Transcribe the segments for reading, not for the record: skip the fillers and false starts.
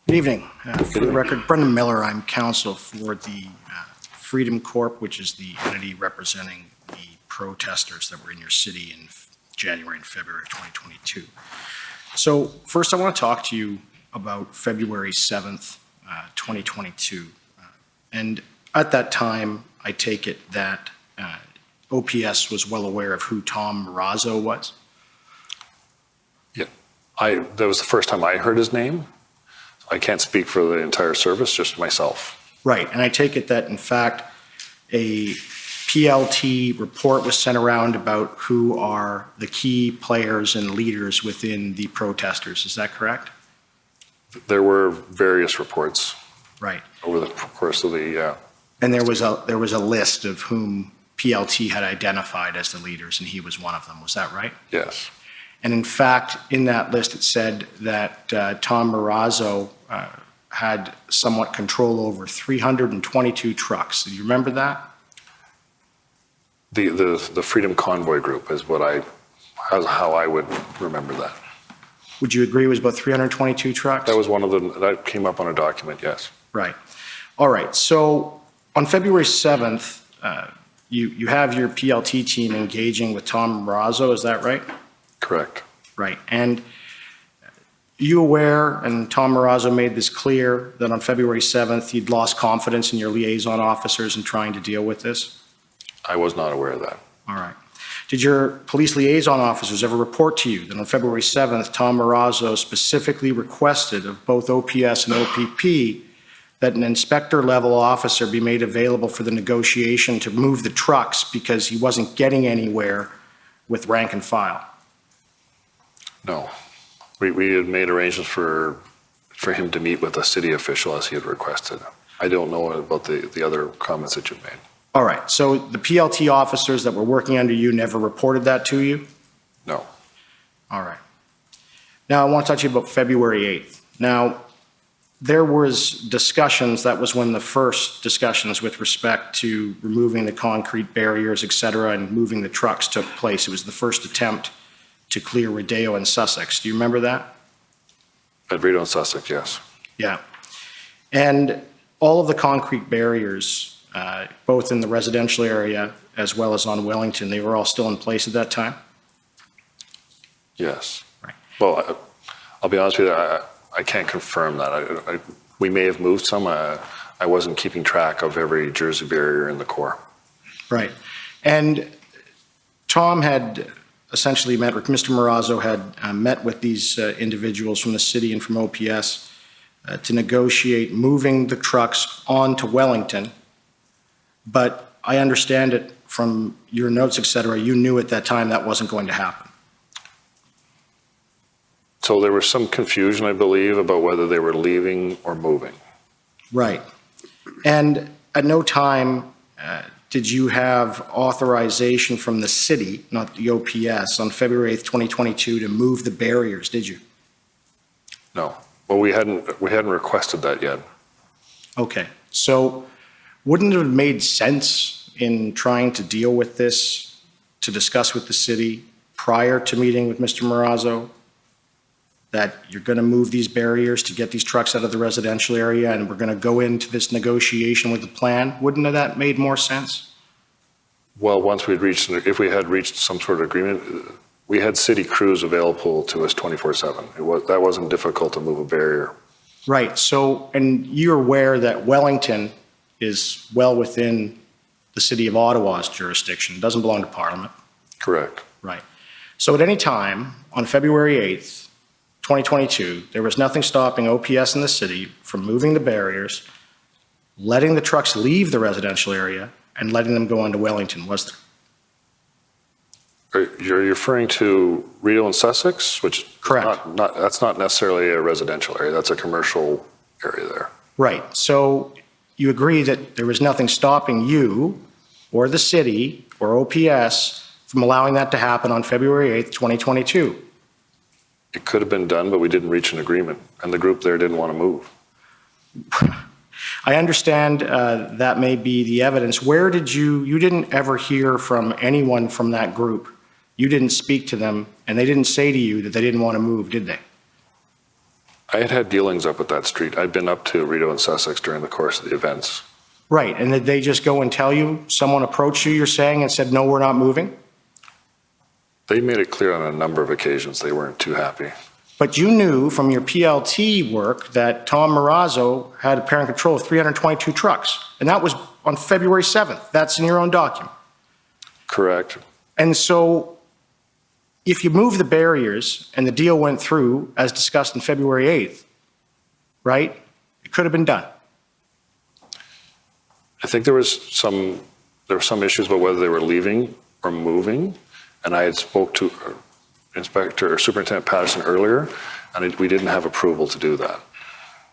Good evening. For the record, Brendan Miller, I'm counsel for the Freedom Corp, which is the entity representing the protesters that were in your city in January and February of 2022. So first I want to talk to you about February 7th, 2022. And at that time, I take it that OPS was well aware of who Tom Marazzo was? Yeah, that was the first time I heard his name. I can't speak for the entire service, just myself. Right, and I take it that in fact a PLT report was sent around about who are the key players and leaders within the protesters. Is that correct? There were various reports. Right. Over the course of the. And there was a list of whom PLT had identified as the leaders, and he was one of them. Was that right? Yes. And in fact, in that list, it said that Tom Marazzo had somewhat control over 322 trucks. Do you remember that? The Freedom Convoy group is how I would remember that. Would you agree it was about 322 trucks? That was one of them that came up on a document, yes. Right. All right. So on February 7th, you have your PLT team engaging with Tom Marazzo, is that right? Correct. Right. And you aware, and Tom Marazzo made this clear, that on February 7th, you'd lost confidence in your liaison officers in trying to deal with this? I was not aware of that. All right. Did your police liaison officers ever report to you that on February 7th, Tom Marazzo specifically requested of both OPS and OPP that an inspector-level officer be made available for the negotiation to move the trucks because he wasn't getting anywhere with rank and file? No. We had made arrangements for him to meet with a city official as he had requested. I don't know about the other comments that you've made. All right. So the PLT officers that were working under you never reported that to you? No. All right. Now I want to talk to you about February 8th. Now, there was discussions, that was when the first discussions with respect to removing the concrete barriers, et cetera, and moving the trucks took place. It was the first attempt to clear Rodeo and Sussex. Do you remember that? At Rodeo and Sussex, yes. Yeah. And all of the concrete barriers, both in the residential area as well as on Wellington, they were all still in place at that time? Yes. Right. Well, I'll be honest with you, I can't confirm that. We may have moved some. I wasn't keeping track of every Jersey barrier in the Corps. Right. And Tom had essentially met, or Mr. Marazzo had met with these individuals from the city and from OPS to negotiate moving the trucks onto Wellington. But I understand it from your notes, et cetera, you knew at that time that wasn't going to happen. So there was some confusion, I believe, about whether they were leaving or moving. Right. And at no time did you have authorization from the city, not the OPS, on February 8th, 2022 to move the barriers, did you? No. Well, we hadn't requested that yet. Okay. So wouldn't it have made sense in trying to deal with this, to discuss with the city prior to meeting with Mr. Marazzo, that you're going to move these barriers to get these trucks out of the residential area and we're going to go into this negotiation with the plan? Wouldn't that have made more sense? Well, if we had reached some sort of agreement, we had city crews available to us 24/7. That wasn't difficult to move a barrier. Right. So, and you're aware that Wellington is well within the city of Ottawa's jurisdiction. It doesn't belong to Parliament. Correct. Right. So at any time on February 8th, 2022, there was nothing stopping OPS in the city from moving the barriers, letting the trucks leave the residential area, and letting them go into Wellington, was there? You're referring to Rideau and Sussex, which Correct. That's not necessarily a residential area. That's a commercial area there. Right. So you agree that there was nothing stopping you or the city or OPS from allowing that to happen on February 8th, 2022? It could have been done, but we didn't reach an agreement, and the group there didn't want to move. I understand that may be the evidence. Where did you didn't ever hear from anyone from that group? You didn't speak to them, and they didn't say to you that they didn't want to move, did they? I had dealings up at that street. I'd been up to Rideau and Sussex during the course of the events. Right, and did they just go and tell you, someone approached you, you're saying, and said, no, we're not moving? They made it clear on a number of occasions they weren't too happy. But you knew from your PLT work that Tom Marazzo had apparent control of 322 trucks, and that was on February 7th. That's in your own document. Correct. And so if you move the barriers and the deal went through, as discussed on February 8th, right, it could have been done. I think there were some issues about whether they were leaving or moving, and I had spoke to Superintendent Patterson earlier, and we didn't have approval to do that.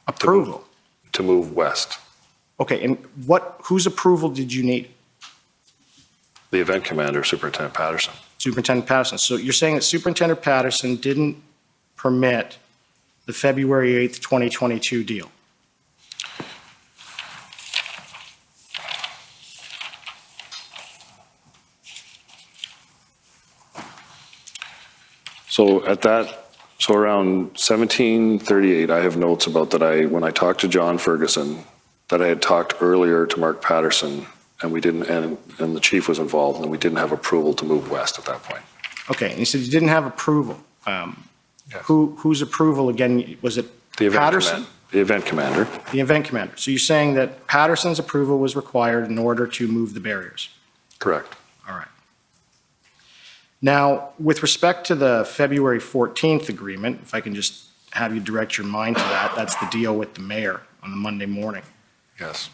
Approval? To move west. Okay, and whose approval did you need? The event commander, Superintendent Patterson. Superintendent Patterson. So you're saying that Superintendent Patterson didn't permit the February 8th, 2022 deal? So around 1738, I have notes about that when I talked to John Ferguson, that I had talked earlier to Mark Patterson, and we didn't, and the chief was involved, and we didn't have approval to move west at that point. Okay, and you said you didn't have approval. Yes. Whose approval, again, was it Patterson? The event commander. The event commander. So you're saying that Patterson's approval was required in order to move the barriers? Correct. All right. Now, with respect to the February 14th agreement, if I can just have you direct your mind to that, that's the deal with the mayor on the Monday morning. Yes.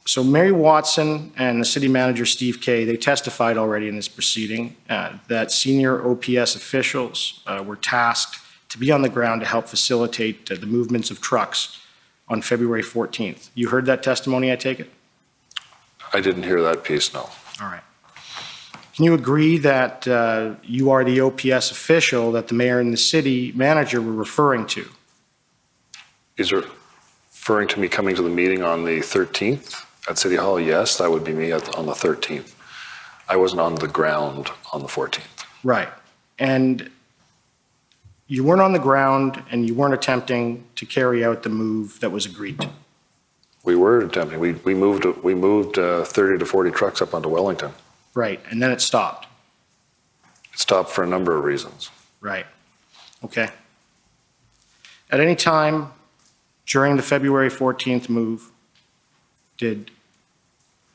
So Mary Watson and the city manager, Steve Kay, they testified already in this proceeding that senior OPS officials were tasked to be on the ground to help facilitate the movements of trucks on February 14th. You heard that testimony, I take it? I didn't hear that piece, no. All right. Can you agree that you are the OPS official that the mayor and the city manager were referring to? Is referring to me coming to the meeting on the 13th at City Hall? Yes, that would be me on the 13th. I wasn't on the ground on the 14th. Right. And you weren't on the ground and you weren't attempting to carry out the move that was agreed to? We were attempting. We moved 30 to 40 trucks up onto Wellington. Right, and then it stopped? It stopped for a number of reasons. Right. Okay. At any time during the February 14th move, did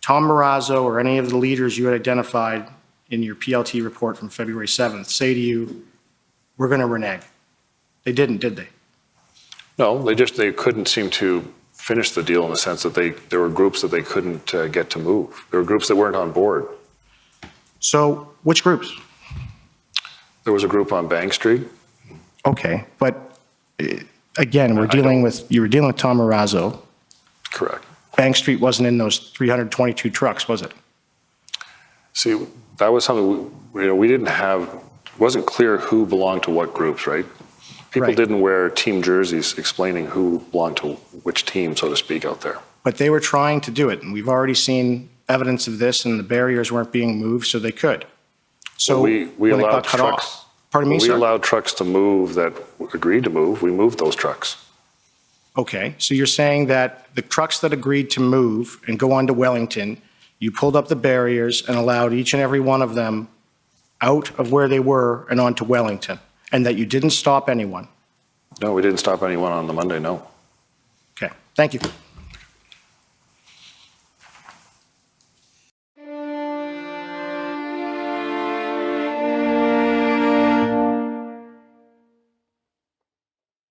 Tom Marazzo or any of the leaders you had identified in your PLT report from February 7th say to you, we're going to renege? They didn't, did they? No, they couldn't seem to finish the deal in the sense that there were groups that they couldn't get to move. There were groups that weren't on board. So which groups? There was a group on Bank Street. Okay, but again, you were dealing with Tom Marazzo. Correct. Bank Street wasn't in those 322 trucks, was it? See, that was something we didn't have. It wasn't clear who belonged to what groups, right? People Right. didn't wear team jerseys explaining who belonged to which team, so to speak, out there. But they were trying to do it, and we've already seen evidence of this, and the barriers weren't being moved, so they could. So we when they allowed got cut trucks. off- Pardon me, We sir? allowed trucks to move that agreed to move. We moved those trucks. Okay, so you're saying that the trucks that agreed to move and go on to Wellington, you pulled up the barriers and allowed each and every one of them out of where they were and onto Wellington, and that you didn't stop anyone? No, we didn't stop anyone on the Monday, no. Okay, thank you.